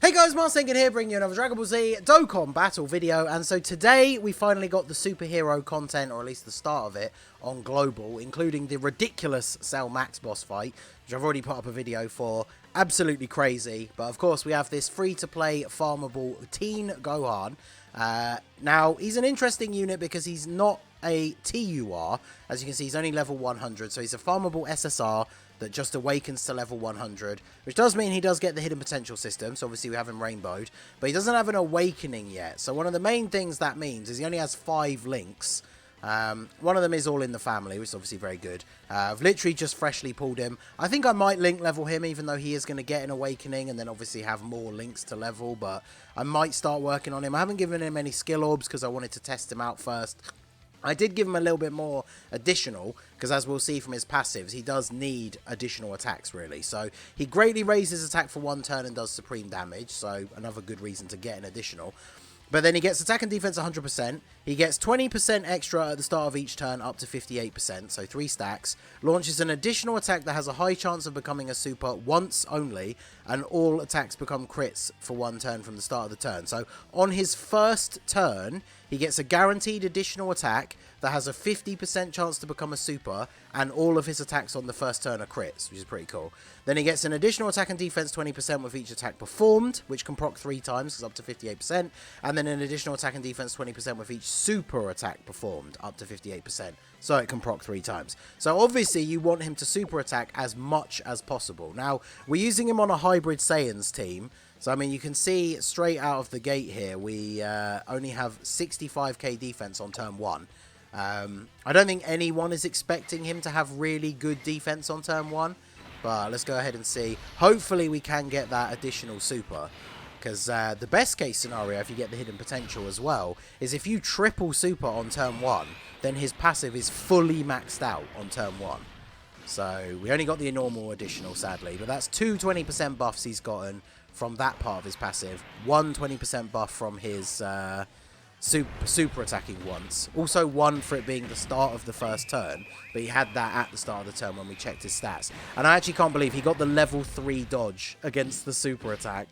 Hey guys, Marsengan here, bringing you another Dragon Ball Z Dokkan battle video, and so today we finally got the superhero content, or at least the start of it, on Global, including the ridiculous Cell Max boss fight, which I've already put up a video for. Absolutely crazy, but of course we have this free-to-play farmable Teen Gohan. Now, he's an interesting unit because he's not a TUR. As you can see, he's only level 100, so he's a farmable SSR that just awakens to level 100, which does mean he does get the hidden potential system, so obviously we have him rainbowed, but he doesn't have an awakening yet. So one of the main things that means is he only has 5 links. One of them is all in the family, which is obviously very good. I've literally just freshly pulled him. I think I might link level him, even though he is going to get an awakening and then obviously have more links to level, but I might start working on him. I haven't given him any skill orbs because I wanted to test him out first. I did give him a little bit more additional, because as we'll see from his passives, he does need additional attacks, really. So he greatly raises attack for 1 turn and does supreme damage, so another good reason to get an additional. But then he gets attack and defense 100%. He gets 20% extra at the start of each turn, up to 58%, so 3 stacks. Launches an additional attack that has a high chance of becoming a super once only, and all attacks become crits for 1 turn from the start of the turn. So on his first turn, he gets a guaranteed additional attack that has a 50% chance to become a super, and all of his attacks on the first turn are crits, which is pretty cool. Then he gets an additional attack and defense 20% with each attack performed, which can proc 3 times, because up to 58%, and then an additional attack and defense 20% with each super attack performed, up to 58%, so it can proc 3 times. So obviously you want him to super attack as much as possible. Now, we're using him on a hybrid Saiyans team, so I mean you can see straight out of the gate here, we only have 65k defense on turn 1. I don't think anyone is expecting him to have really good defense on turn 1, but let's go ahead and see. Hopefully we can get that additional super, because the best case scenario, if you get the hidden potential as well, is if you triple super on turn 1, then his passive is fully maxed out on turn 1. So we only got the normal additional, sadly, but that's 2 20% buffs he's gotten from that part of his passive, 1 20% buff from his super attacking once. Also 1 for it being the start of the first turn, but he had that at the start of the turn when we checked his stats. And I actually can't believe he got the level 3 dodge against the super attack.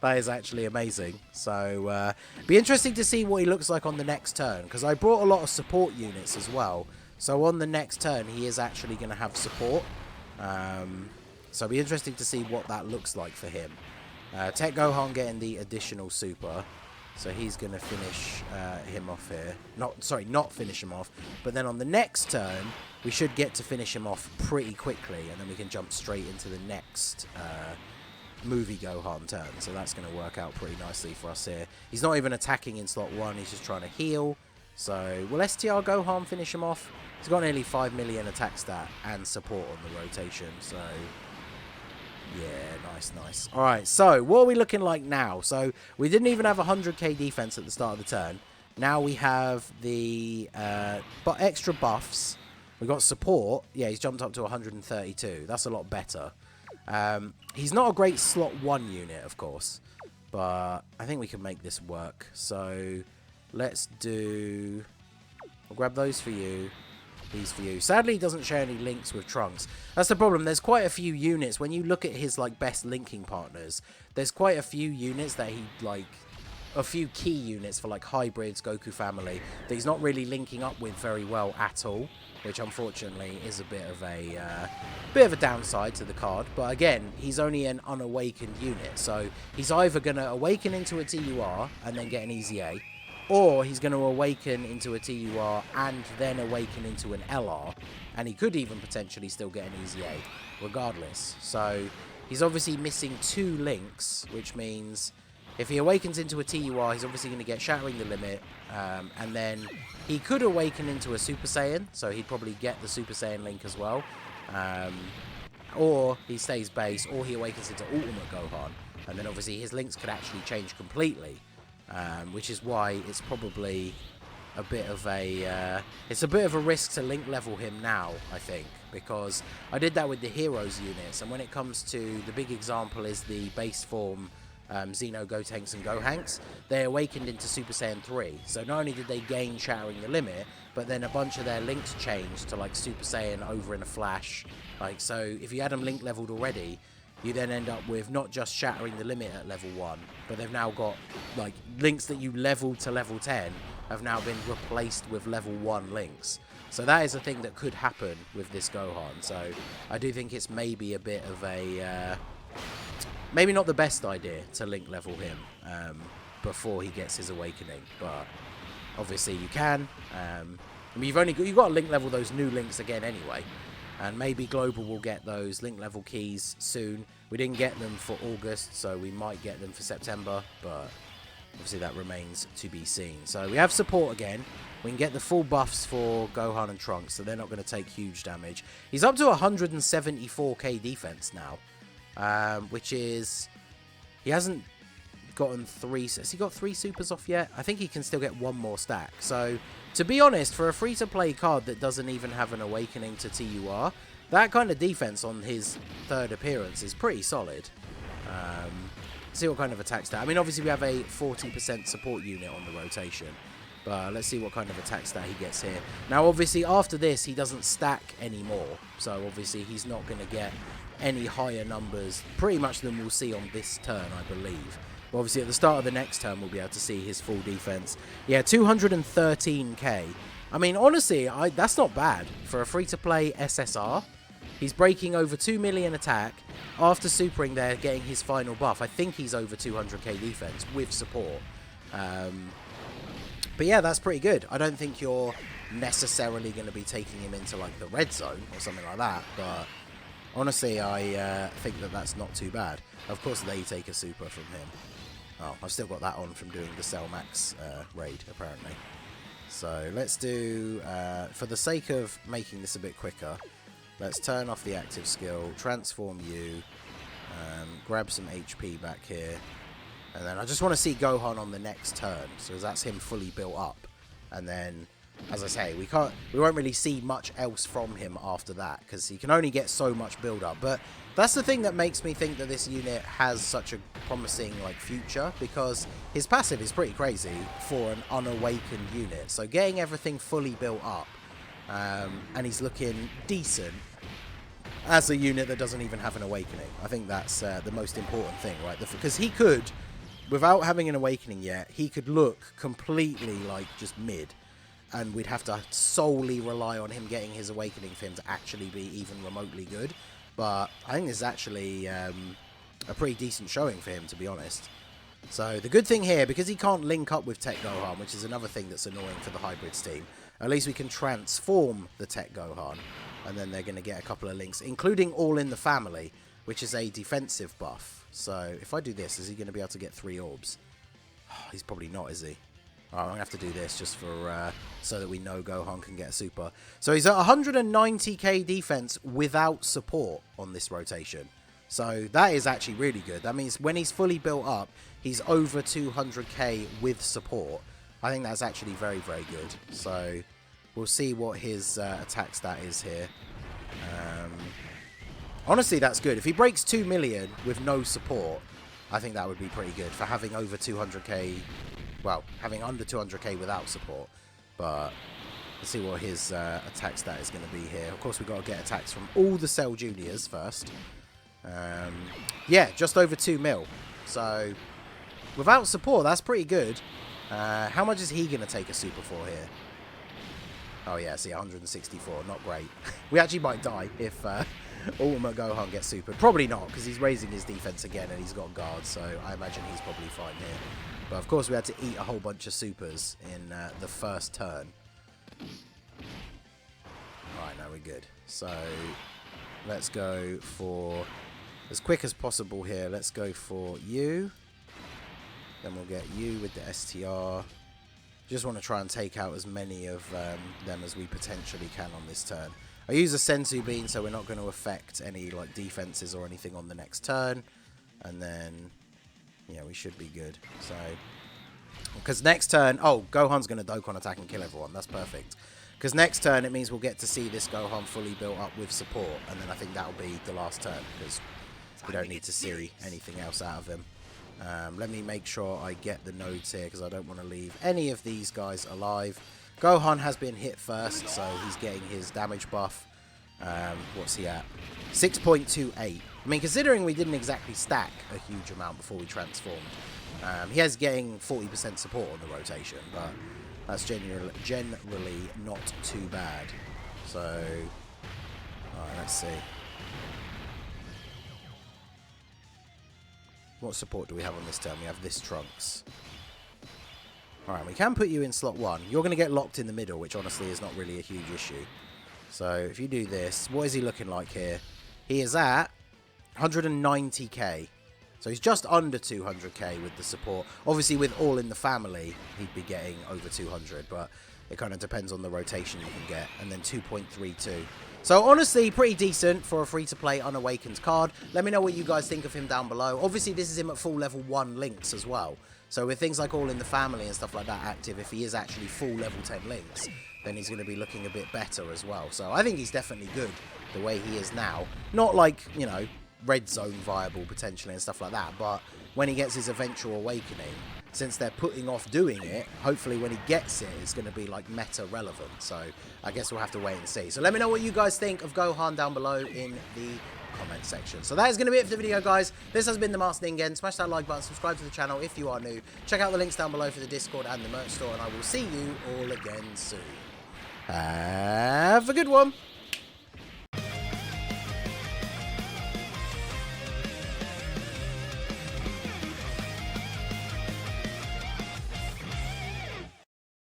That is actually amazing. So be interesting to see what he looks like on the next turn, because I brought a lot of support units as well. So on the next turn he is actually going to have support. So it'll be interesting to see what that looks like for him. Tech Gohan getting the additional super. So he's going to finish him off here. Not finish him off. But then on the next turn, we should get to finish him off pretty quickly. And then we can jump straight into the next movie Gohan turn. So that's going to work out pretty nicely for us here. He's not even attacking in slot 1. He's just trying to heal. So will STR Gohan finish him off? He's got nearly 5 million attack stat and support on the rotation. So yeah, nice. Alright, so what are we looking like now? So we didn't even have 100k defense at the start of the turn. Now we have the extra buffs. We got support. Yeah, he's jumped up to 132. That's a lot better. He's not a great slot 1 unit, of course, but I think we can make this work. So let's do... I'll grab those for you. These for you. Sadly, he doesn't share any links with Trunks. That's the problem. There's quite a few units. When you look at his best linking partners, there's quite a few units that he a few key units for hybrids, Goku family, that he's not really linking up with very well at all, which unfortunately is a bit of a downside to the card. But again, he's only an unawakened unit, so he's either going to awaken into a TUR and then get an easy A, or he's going to awaken into a TUR and then awaken into an LR. And he could even potentially still get an easy A, regardless. So he's obviously missing 2 links, which means if he awakens into a TUR, he's obviously going to get Shattering the Limit. And then he could awaken into a Super Saiyan, so he'd probably get the Super Saiyan link as well. Or he stays base, or he awakens into Ultimate Gohan. And then obviously his links could actually change completely. Which is why it's probably a bit of a risk to link level him now, I think, because I did that with the heroes units, and when it comes to the big example is the base form Xeno Gotenks and Gohanks, they awakened into Super Saiyan 3. So not only did they gain Shattering the Limit, but then a bunch of their links changed to Super Saiyan over in a flash. So if you had them link leveled already, you then end up with not just shattering the limit at level 1, but they've now got, like, links that you leveled to level 10 have now been replaced with level 1 links. So that is a thing that could happen with this Gohan. So I do think it's maybe a bit of a... maybe not the best idea to link level him before he gets his awakening. But obviously you can. I mean, you've got to link level those new links again anyway. And maybe Global will get those link level keys soon. We didn't get them for August, so we might get them for September, but obviously that remains to be seen. So we have support again. We can get the full buffs for Gohan and Trunks, so they're not going to take huge damage. He's up to 174k defense now, which is... He hasn't gotten 3... Has he got 3 supers off yet? I think he can still get 1 more stack. So, to be honest, for a free-to-play card that doesn't even have an awakening to TUR, that kind of defense on his 3rd appearance is pretty solid. See what kind of attack stat. I mean, obviously we have a 40% support unit on the rotation. But let's see what kind of attack stat he gets here. Now, obviously, after this, he doesn't stack anymore. So, obviously, he's not going to get any higher numbers, pretty much than we'll see on this turn, I believe. But obviously, at the start of the next turn, we'll be able to see his full defense. Yeah, 213k. I mean, honestly, that's not bad for a free-to-play SSR. He's breaking over 2 million attack. After supering there, getting his final buff. I think he's over 200k defense with support. But yeah, that's pretty good. I don't think you're necessarily going to be taking him into like the red zone or something like that. But honestly, I think that that's not too bad. Of course, they take a super from him. Oh, I've still got that on from doing the Cell Max raid, apparently. So let's do, for the sake of making this a bit quicker, let's turn off the active skill, transform you, grab some HP back here. And then I just want to see Gohan on the next turn, so that's him fully built up. And then, as I say, we won't really see much else from him after that, because he can only get so much build up. But that's the thing that makes me think that this unit has such a promising future, because his passive is pretty crazy for an unawakened unit. So getting everything fully built up, and he's looking decent as a unit that doesn't even have an awakening. I think that's the most important thing, right? Because he could, without having an awakening yet, he could look completely just mid, and we'd have to solely rely on him getting his awakening for him to actually be even remotely good. But I think this is actually a pretty decent showing for him, to be honest. So the good thing here, because he can't link up with Tech Gohan, which is another thing that's annoying for the Hybrids team, at least we can transform the Tech Gohan, and then they're going to get a couple of links, including All in the Family, which is a defensive buff. So if I do this, is he going to be able to get 3 orbs? Oh, he's probably not, is he? Alright, I'm going to have to do this just for so that we know Gohan can get a super. So he's at 190k defense without support on this rotation. So that is actually really good. That means when he's fully built up, he's over 200k with support. I think that's actually very, very good. So we'll see what his attack stat is here. Honestly, that's good. If he breaks 2 million with no support, I think that would be pretty good for having over 200k. Well, having under 200k without support. But let's see what his attack stat is going to be here. Of course, we've got to get attacks from all the Cell Juniors first. Yeah, just over 2 mil. So without support, that's pretty good. How much is he going to take a super for here? Oh yeah, see, 164. Not great. We actually might die if Ultimate Gohan gets super. Probably not, because he's raising his defense again and he's got guards, so I imagine he's probably fine here. But of course we had to eat a whole bunch of supers in the first turn. Alright, now we're good. So let's go for, as quick as possible here, let's go for you. Then we'll get you with the STR. Just want to try and take out as many of them as we potentially can on this turn. I use a Senzu Bean, so we're not going to affect any defenses or anything on the next turn. And then, yeah, we should be good. So, because next turn, oh, Gohan's going to Dokkan attack and kill everyone. That's perfect. Because next turn, it means we'll get to see this Gohan fully built up with support. And then I think that'll be the last turn, because we don't need to see anything else out of him. Let me make sure I get the nodes here, because I don't want to leave any of these guys alive. Gohan has been hit first, so he's getting his damage buff. What's he at? 6.28, I mean, considering we didn't exactly stack a huge amount before we transformed, he is getting 40% support on the rotation, but that's generally not too bad. So, alright, let's see. What support do we have on this turn? We have this Trunks. Alright, we can put you in slot 1. You're going to get locked in the middle, which honestly is not really a huge issue. So, if you do this, what is he looking like here? He is at 190k. So he's just under 200k with the support. Obviously, with All in the Family, he'd be getting over 200, but it kind of depends on the rotation you can get. And then 2.32. So honestly, pretty decent for a free-to-play Unawakened card. Let me know what you guys think of him down below. Obviously, this is him at full level 1 links as well. So with things like All in the Family and stuff like that active, if he is actually full level 10 links, then he's going to be looking a bit better as well. So I think he's definitely good the way he is now. Not like, you know, red zone viable potentially and stuff like that, but when he gets his eventual awakening, since they're putting off doing it, hopefully when he gets it, it's going to be like meta relevant. So I guess we'll have to wait and see. So let me know what you guys think of Gohan down below in the comment section. So that is going to be it for the video, guys. This has been the Master Ningen. Smash that like button, subscribe to the channel if you are new. Check out the links down below for the Discord and the merch store, and I will see you all again soon. Have a good one.